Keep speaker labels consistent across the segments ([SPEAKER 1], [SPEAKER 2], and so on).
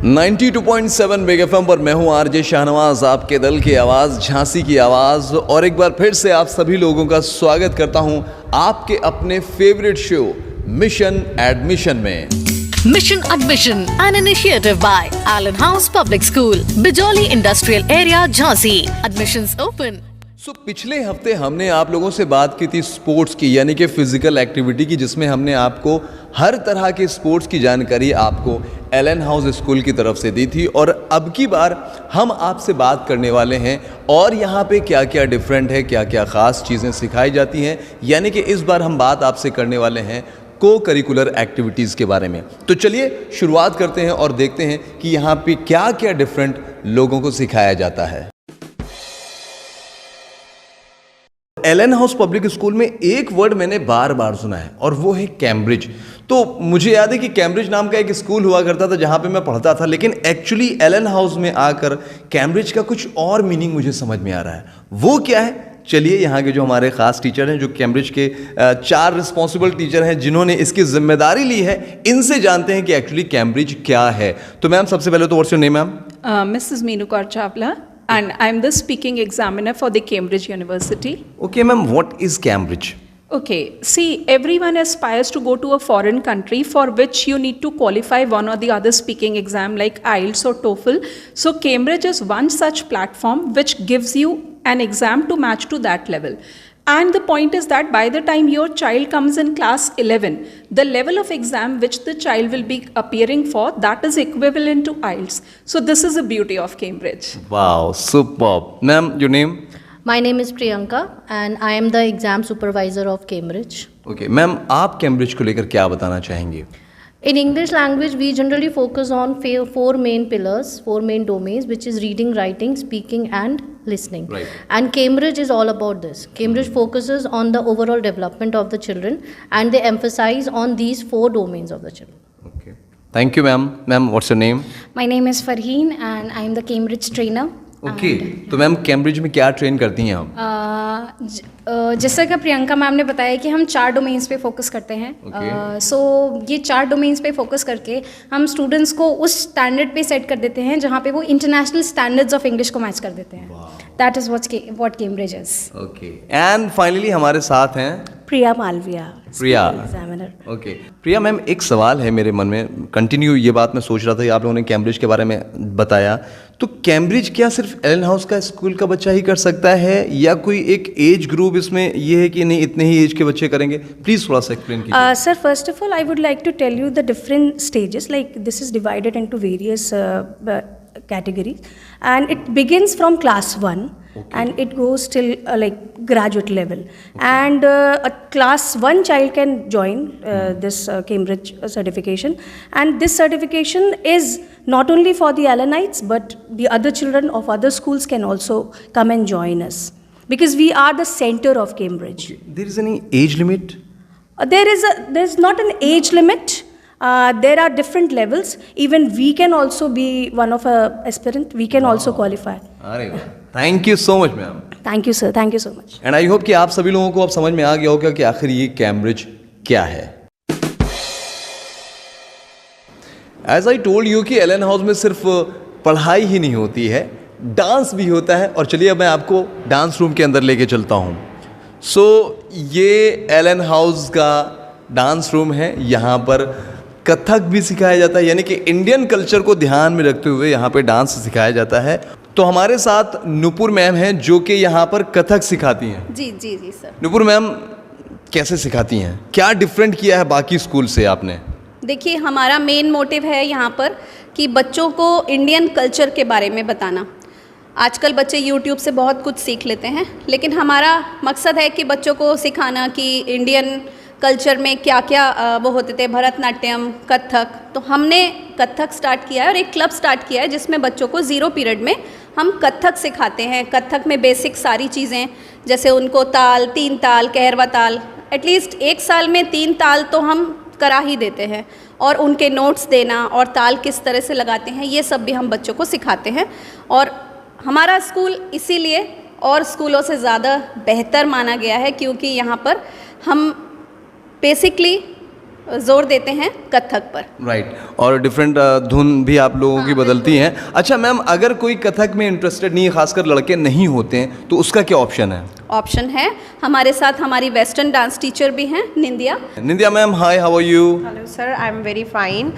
[SPEAKER 1] 92.7 big FM पर मैं हूं आरजे शाहनवाज, आपके दिल की आवाज़, झांसी की आवाज़। और एक बार फिर से आप सभी लोगों का स्वागत करता हूं आपके अपने फेवरेट शो मिशन एडमिशन में।
[SPEAKER 2] Mission Admission, an initiative by Allen House Public School, Bijoli Industrial Area, Jhansi. Admissions open.
[SPEAKER 1] पिछले हफ्ते हमने आप लोगों से बात की थी स्पोर्ट्स की, यानी कि फिजिकल एक्टिविटी की, जिसमें हमने आपको हर तरह के स्पोर्ट्स की जानकारी आपको एलन हाउस स्कूल की तरफ से दी थी। और अब की बार हम आपसे बात करने वाले हैं और यहाँ पे क्या क्या डिफरेंट है, क्या क्या ख़ास चीज़ें सिखाई जाती हैं, यानी कि इस बार हम बात आपसे करने वाले हैं को करिकुलर एक्टिविटीज़ के बारे में। तो चलिए शुरुआत करते हैं और देखते हैं कि यहाँ पे क्या क्या डिफरेंट लोगों को सिखाया जाता है। एलन हाउस पब्लिक स्कूल में एक वर्ड मैंने बार बार सुना है और वो है कैम्ब्रिज। तो मुझे याद है कि कैम्ब्रिज नाम का एक स्कूल हुआ करता था जहाँ पे मैं पढ़ता था, लेकिन एक्चुअली एलन हाउस में आकर कैम्ब्रिज का कुछ और मीनिंग मुझे समझ में आ रहा है। वो क्या है, चलिए यहाँ के जो हमारे ख़ास टीचर हैं, जो कैम्ब्रिज के 4 रिस्पॉन्सिबल टीचर हैं जिन्होंने इसकी जिम्मेदारी ली है, इनसे जानते हैं कि एक्चुअली कैम्ब्रिज क्या है। तो मैम सबसे पहले तो what's your name ma'am?
[SPEAKER 3] Mrs. Meenu Kaur Chawla, and I'm the speaking examiner for the Cambridge University.
[SPEAKER 1] Okay ma'am, what is Cambridge?
[SPEAKER 3] Okay, see, everyone aspires to go to a foreign country for which you need to qualify one or the other speaking exam like IELTS or TOEFL. So Cambridge is one such platform which gives you an exam to match to that level. And the point is that by the time your child comes in class 11, the level of exam which the child will be appearing for, that is equivalent to IELTS. So this is the beauty of Cambridge.
[SPEAKER 1] Wow, superb. Ma'am, your name?
[SPEAKER 4] My name is Priyanka and I am the exam supervisor of Cambridge.
[SPEAKER 1] Okay, ma'am, आप Cambridge को लेकर क्या बताना चाहेंगे?
[SPEAKER 4] In English language, we generally focus on 4 main pillars, 4 main domains, which is reading, writing, speaking and listening.
[SPEAKER 1] Right.
[SPEAKER 4] And Cambridge is all about this. Cambridge focuses on the overall development of the children and they emphasize on these 4 domains of the children.
[SPEAKER 1] Okay. Thank you ma'am. Ma'am, what's your name?
[SPEAKER 5] My name is Farheen and I am the Cambridge trainer.
[SPEAKER 1] Okay. तो ma'am Cambridge में क्या train करती हैं आप?
[SPEAKER 5] जैसा कि Priyanka ma'am ने बताया कि हम 4 डोमेन्स पे फोकस करते हैं। सो ये 4 डोमेन्स पे फोकस करके हम स्टूडेंट्स को उस स्टैंडर्ड पे सेट कर देते हैं जहाँ पे वो इंटरनेशनल स्टैंडर्ड्स ऑफ इंग्लिश को मैच कर देते हैं। That is what Cambridge is.
[SPEAKER 1] Okay, and finally हमारे साथ हैं
[SPEAKER 3] Priya Malviya,
[SPEAKER 1] प्रिया।
[SPEAKER 3] examiner.
[SPEAKER 1] ओके प्रिया मैम, एक सवाल है मेरे मन में, कंटिन्यू ये बात मैं सोच रहा था कि आप लोगों ने कैम्ब्रिज के बारे में बताया, तो कैम्ब्रिज क्या सिर्फ एलन हाउस का स्कूल का बच्चा ही कर सकता है या कोई एक एज ग्रुप इसमें ये है कि नहीं इतने ही एज के बच्चे करेंगे? प्लीज़ थोड़ा सा एक्सप्लेन कीजिए।
[SPEAKER 6] Sir, first of all, I would like to tell you the different stages. Like this is divided into various categories, and it begins from class 1. Okay. And it goes till like graduate level. Okay. And a class 1 child can join this Cambridge certification. And this certification is not only for the Allenites, but the other children of other schools can also come and join us. Because we are the center of Cambridge.
[SPEAKER 1] Okay. There is any age limit?
[SPEAKER 6] There's not an age limit. There are different levels. Even we can also be one of a aspirant. We can also qualify.
[SPEAKER 1] अरे thank you so much ma'am.
[SPEAKER 6] Thank you, sir. Thank you so much.
[SPEAKER 1] And I hope कि आप सभी लोगों को अब समझ में आ गया होगा कि आखिर ये कैम्ब्रिज क्या है। एज आई टोल्ड यू कि एलन हाउस में सिर्फ पढ़ाई ही नहीं होती है, डांस भी होता है। और चलिए अब मैं आपको डांस रूम के अंदर लेके चलता हूँ। सो ये एलन हाउस का डांस रूम है, यहाँ पर कथक भी सिखाया जाता है, यानी कि इंडियन कल्चर को ध्यान में रखते हुए यहाँ पे डांस सिखाया जाता है। तो हमारे साथ नुपुर मैम हैं जो कि यहाँ पर कथक सिखाती हैं।
[SPEAKER 3] जी जी जी सर।
[SPEAKER 1] नुपुर मैम कैसे सिखाती हैं, क्या डिफरेंट किया है बाकी स्कूल से आपने?
[SPEAKER 7] देखिए, हमारा मेन मोटिव है यहाँ पर कि बच्चों को इंडियन कल्चर के बारे में बताना। आजकल बच्चे यूट्यूब से बहुत कुछ सीख लेते हैं, लेकिन हमारा मकसद है कि बच्चों को सिखाना कि इंडियन कल्चर में क्या क्या वो होते थे, भरतनाट्यम, कथक। तो हमने कथक स्टार्ट किया है और एक क्लब स्टार्ट किया है जिसमें बच्चों को 0 पीरियड में हम कथक सिखाते हैं। कथक में बेसिक सारी चीज़ें, जैसे उनको ताल, 3 ताल, कहरवा ताल, एटलीस्ट 1 साल में 3 ताल तो हम करा ही देते हैं। और उनके नोट्स देना और ताल किस तरह से लगाते हैं, ये सब भी हम बच्चों को सिखाते हैं। और हमारा स्कूल इसीलिए और स्कूलों से ज़्यादा बेहतर माना गया है क्योंकि यहाँ पर हम बेसिकली जोर देते हैं कथक पर।
[SPEAKER 1] राइट और डिफरेंट धुन भी आप लोगों की बदलती हैं। अच्छा मैम, अगर कोई कथक में इंटरेस्टेड नहीं है, खासकर लड़के नहीं होते हैं, तो उसका क्या ऑप्शन है?
[SPEAKER 7] ऑप्शन है, हमारे साथ हमारी वेस्टर्न डांस टीचर भी हैं Nindiya.
[SPEAKER 1] Nindiya ma'am, hi, how are you?
[SPEAKER 8] Hello sir, I am very fine.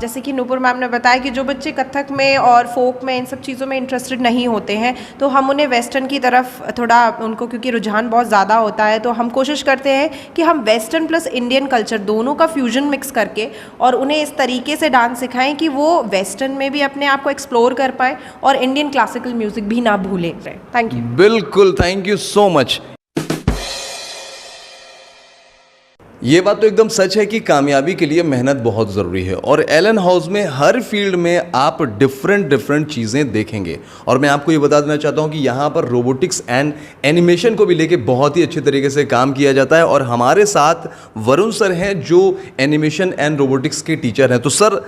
[SPEAKER 8] जैसे कि नूपुर मैम ने बताया कि जो बच्चे कथक में और फोक में इन सब चीज़ों में इंटरेस्टेड नहीं होते हैं, तो हम उन्हें वेस्टर्न की तरफ थोड़ा उनको, क्योंकि रुझान बहुत ज़्यादा होता है, तो हम कोशिश करते हैं कि हम वेस्टर्न प्लस इंडियन कल्चर दोनों का फ्यूजन मिक्स करके और उन्हें इस तरीके से डांस सिखाएं कि वो वेस्टर्न में भी अपने आप को एक्सप्लोर कर पाएँ और इंडियन क्लासिकल म्यूज़िक भी ना भूलें। Thank you.
[SPEAKER 1] बिल्कुल, थैंक यू सो मच। ये बात तो एकदम सच है कि कामयाबी के लिए मेहनत बहुत ज़रूरी है और एलन हाउस में हर फील्ड में आप डिफरेंट चीज़ें देखेंगे। और मैं आपको ये बता देना चाहता हूँ कि यहाँ पर रोबोटिक्स एंड एनिमेशन को भी लेके बहुत ही अच्छे तरीके से काम किया जाता है। और हमारे साथ वरुण सर हैं जो एनिमेशन एंड रोबोटिक्स के टीचर हैं। तो सर,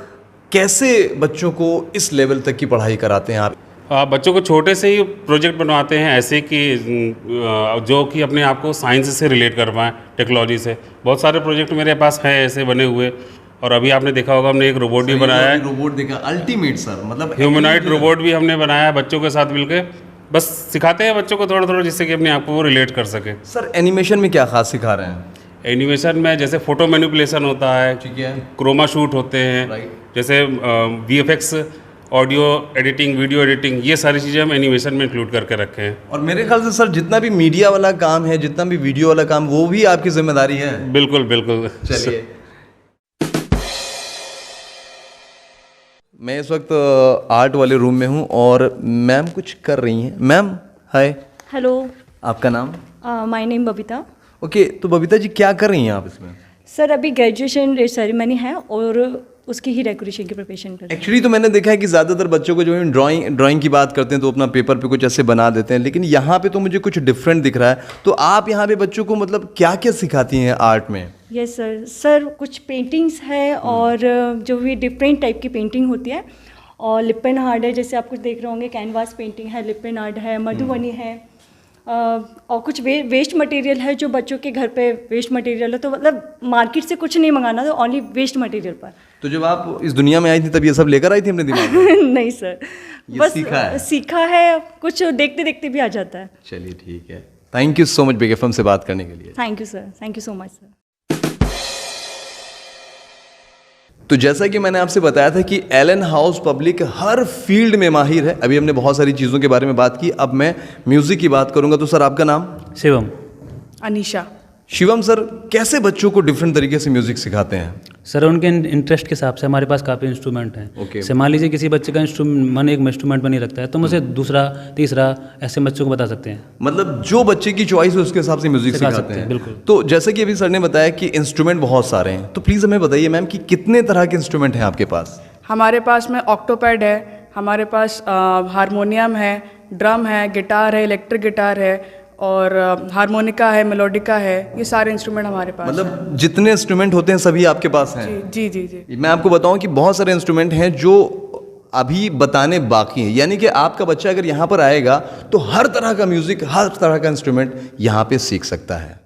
[SPEAKER 1] कैसे बच्चों को इस लेवल तक की पढ़ाई कराते हैं आप?
[SPEAKER 9] बच्चों को छोटे से ही प्रोजेक्ट बनवाते हैं ऐसे कि जो कि अपने आप को साइंस से रिलेट कर पाएँ, टेक्नोलॉजी से। बहुत सारे प्रोजेक्ट मेरे पास हैं ऐसे बने हुए। और अभी आपने देखा होगा, हमने एक रोबोट भी बनाया है।
[SPEAKER 1] रोबोट देखा, अल्टीमेट सर, मतलब
[SPEAKER 9] ह्यूमनॉइड रोबोट भी हमने बनाया है बच्चों के साथ मिलकर। बस सिखाते हैं बच्चों को थोड़ा जिससे कि अपने आप को वो रिलेट कर सके।
[SPEAKER 1] सर, एनिमेशन में क्या खास सिखा रहे हैं?
[SPEAKER 9] एनिमेशन में जैसे फोटो मैनिपुलेशन होता है,
[SPEAKER 1] ठीक है,
[SPEAKER 9] क्रोमा शूट होते हैं, जैसे VFX, audio editing, video editing, ये सारी चीज़ें हम एनिमेशन में इंक्लूड करके रखे हैं।
[SPEAKER 1] और मेरे ख्याल से सर, जितना भी मीडिया वाला काम है, जितना भी वीडियो वाला काम, वो भी आपकी जिम्मेदारी है।
[SPEAKER 9] बिल्कुल बिल्कुल।
[SPEAKER 1] चलिए, मैं इस वक्त आर्ट वाले रूम में हूँ और मैम कुछ कर रही हैं। Ma'am hi.
[SPEAKER 6] हेलो,
[SPEAKER 1] आपका नाम?
[SPEAKER 6] My name Babita.
[SPEAKER 1] ओके, तो बबीता जी क्या कर रही हैं आप इसमें?
[SPEAKER 6] सर, अभी ग्रेजुएशन सेरेमनी है और उसकी ही डेकोरेशन की प्रिपरेशन कर रही हूँ।
[SPEAKER 1] एक्चुअली तो मैंने देखा है कि ज़्यादातर बच्चों को जो है ड्राइंग की बात करते हैं तो अपना पेपर पे कुछ ऐसे बना देते हैं, लेकिन यहाँ पे तो मुझे कुछ डिफरेंट दिख रहा है। तो आप यहाँ पे बच्चों को मतलब क्या क्या सिखाती हैं आर्ट में?
[SPEAKER 6] यस सर, कुछ पेंटिंग्स है और जो भी डिफरेंट टाइप की पेंटिंग होती है, और लिप एंड आर्ट है, जैसे आप कुछ देख रहे होंगे, कैनवास पेंटिंग है, लिप एंड आर्ट है, मधुबनी है, और कुछ वेस्ट मटेरियल है जो बच्चों के घर पे वेस्ट मटेरियल है, तो मतलब मार्केट से कुछ नहीं मंगाना, तो ओनली वेस्ट मटेरियल पर।
[SPEAKER 1] तो जब आप इस दुनिया में आई थी तब ये सब लेकर आई थी अपने दिमाग में?
[SPEAKER 6] नहीं सर,
[SPEAKER 1] ये
[SPEAKER 6] बस
[SPEAKER 1] सीखा
[SPEAKER 6] है, कुछ देखते देखते भी आ जाता है।
[SPEAKER 1] चलिए ठीक है, thank you so much big FM से बात करने के लिए।
[SPEAKER 6] Thank you sir, thank you so much sir.
[SPEAKER 1] तो जैसा कि मैंने आपसे बताया था कि एलन हाउस पब्लिक हर फील्ड में माहिर है। अभी हमने बहुत सारी चीज़ों के बारे में बात की, अब मैं म्यूज़िक की बात करूंगा। तो सर, आपका नाम?
[SPEAKER 10] शिवम।
[SPEAKER 3] अनीशा।
[SPEAKER 1] शिवम सर, कैसे बच्चों को डिफरेंट तरीके से म्यूज़िक सिखाते हैं?
[SPEAKER 10] सर, उनके इंटरेस्ट के हिसाब से हमारे पास काफ़ी इंस्ट्रूमेंट हैं।
[SPEAKER 1] Okay.
[SPEAKER 10] से मान लीजिए किसी बच्चे का मन एक इंस्ट्रूमेंट में नहीं रखता है, तो हम उसे दूसरा, तीसरा ऐसे बच्चों को बता सकते हैं।
[SPEAKER 1] मतलब जो बच्चे की चॉइस है उसके हिसाब से म्यूज़िक सिखाते हैं।
[SPEAKER 10] बिल्कुल।
[SPEAKER 1] तो जैसे कि अभी सर ने बताया कि इंस्ट्रूमेंट बहुत सारे हैं, तो प्लीज़ हमें बताइए मैम कि कितने तरह के इंस्ट्रूमेंट हैं आपके पास?
[SPEAKER 11] हमारे पास में ऑक्टोपैड है, हमारे पास हारमोनियम है, ड्रम है, गिटार है, इलेक्ट्रिक गिटार है, और हारमोनिका है, मेलोडिका है, ये सारे इंस्ट्रूमेंट हमारे पास
[SPEAKER 1] मतलब जितने इंस्ट्रूमेंट होते हैं सभी आपके पास हैं?
[SPEAKER 11] जी जी जी जी।
[SPEAKER 1] मैं आपको बताऊं कि बहुत सारे इंस्ट्रूमेंट हैं जो अभी बताने बाकी हैं, यानी कि आपका बच्चा अगर यहाँ पर आएगा तो हर तरह का म्यूजिक, हर तरह का इंस्ट्रूमेंट यहाँ पे सीख सकता है।